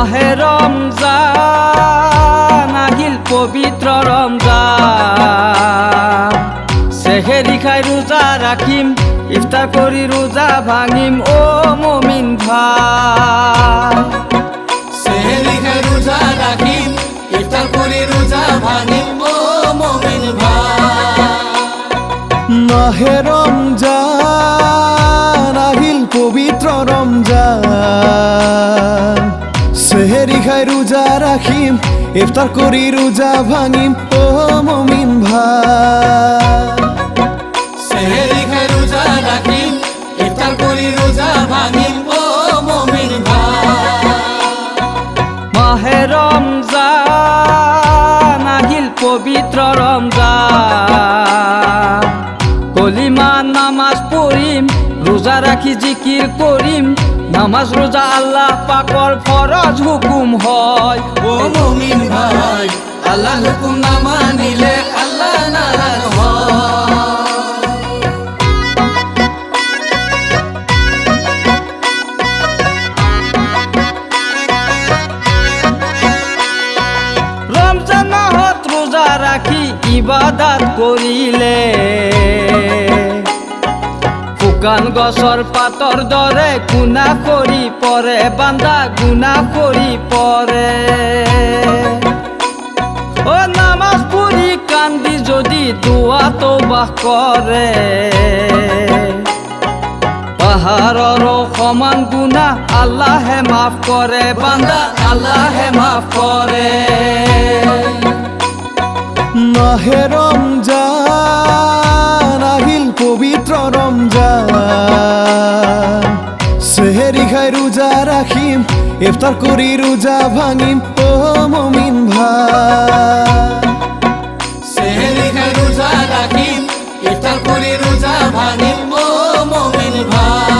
মাহে রমজান আহিল পবিত্র রমজান সেহেরি খাই রোজা রাখিম ইফতার করি রোজা ভাঙিম ও মুমিন ভাই সেহেরি খাই রোজা রাখিম ইফতার করি রোজা ভাঙিম ও মুমিন ভাই মাহে রমজান আহিল পবিত্র রমজান সেহেরি খাই রোজা রাখিম ইফতার করি রোজা ভাঙিম ও মুমিন ভাই সেহেরি খাই রোজা রাখিম ইফতার করি রোজা ভাঙিম ও মুমিন ভাই মাহে রমজান আহিল পবিত্র রমজান কলিমা নামাজ পড়িম রোজা রাখি জিকির করিম নামাজ রোজা আল্লাহ পাকর ফরজ হুকুম হয় ও মুমিন ভাই আল্লাহ হুকুম না মানিলে আল্লাহ নারাজ হয় রমজান মাহত রোজা রাখি ইবাদত করিলে শুকান গছৰ পাতৰ দৰে গুনাহ কৰি পৰে বান্দা গুনাহ কৰি পৰে ও নামাজ পঢ়ি কান্দি যদি দুৱা তওবাহ কৰে পাহাৰৰো সমান গুনাহ আল্লাহে মাফ কৰে বান্দা আল্লাহে মাফ কৰে মাহে রমজান আহিল পবিত্র রমজান সেহেরি খাই রোজা রাখিম ইফতার করি রোজা ভাঙিম ও মুমিন ভাই সেহেরি খাই রোজা রাখিম ইফতার করি রোজা ভাঙিম ও মুমিন ভাই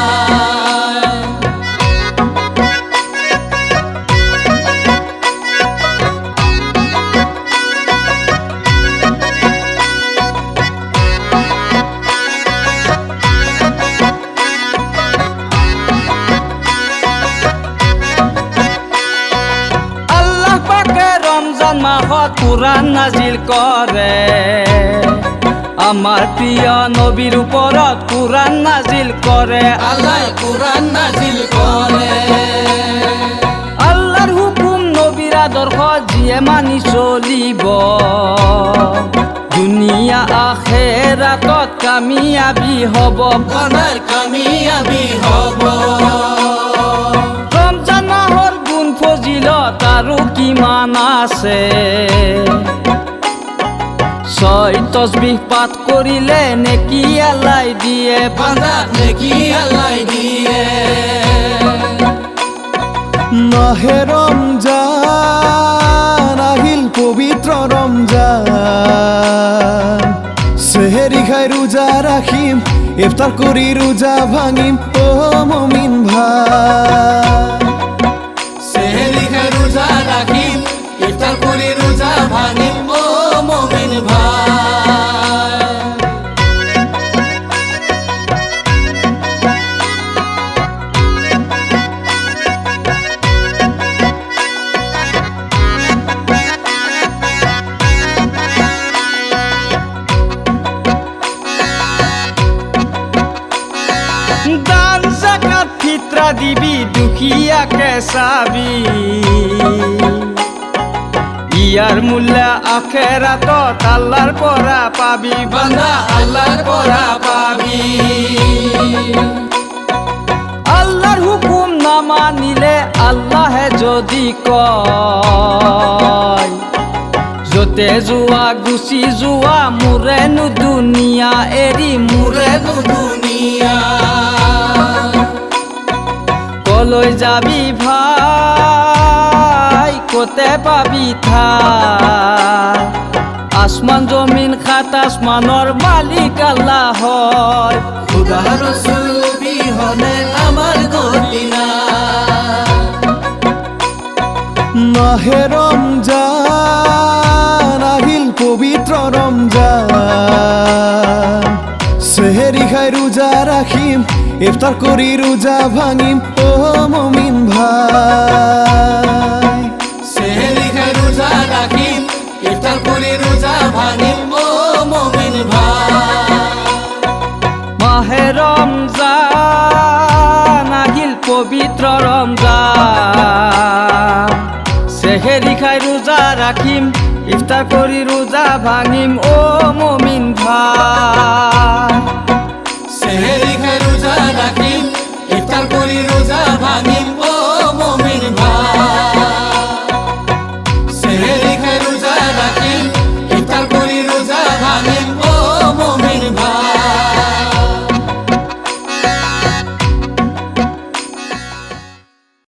আল্লাহ পাকে রমজান মাহত কুরআন নাজিল কৰে আমাৰ প্ৰিয় নবীৰ ওপৰত কুৰআন নাজিল কৰে আল্লাহ কুৰআন নাজিল কৰে আল্লাহৰ হুকুম নবীৰ আদৰ্শ যিয়ে মানি চলিব দুনিয়া আখেৰাতত কামিয়াবি হ'ব বনাৰ কামিয়াবি হব ৰমজান মাহৰ গুণ ফজিলত আৰু কিমান আছে ছয় তসবিহ পাঠ কৰিলে নেকি আল্লাই দিয়ে বান্দা নেকি আল্লাহ দিয়ে মাহে রমজান আহিল পবিত্র রমজান সেহেরি খাই রোজা রাখিম ইফতার করি রোজা ভাঙিম ও মুমিন ভাই সেহেরি খাই রোজা রাখিম ইফতার করি রোজা ভাঙিম ও মুমিন ভাই দান জাকাত ফিতরা দিবি দুখিয়াকে চাবি ইয়াৰ মূল্য আখেৰাতত আল্লাহৰ পৰা পাবি বান্দা আল্লাহৰ পৰা পাবি আল্লাহৰ হুকুম নামানিলে আল্লাহে যদি কয় যতে যোৱা গুচি যোৱা মোৰেনো দুনিয়া এৰি মুরেনু দুনিয়া কলৈ যাবি ভাই কতে পাবি ঠাই আসমান জমিন খাত আসমানৰ মালিক আল্লাহ হয় খুদা রসুল বিহনে আমার গতি না মাহে রমজান আহিল পবিত্র রমজান সেহেরি খাই রোজা রাখিম ইফতার করি রোজা ভাঙিম ও মমিন ভাই সেহরি খাই রোজা রাখিম ইফতার করি রোজা ভাঙিম ও মুমিন ভাই মাহে রমজান আহিল পবিত্র রমজান সেহেরি খাই রোজা রাখিম ইফতার করি রোজা ভাঙিম ও মমিন ভাই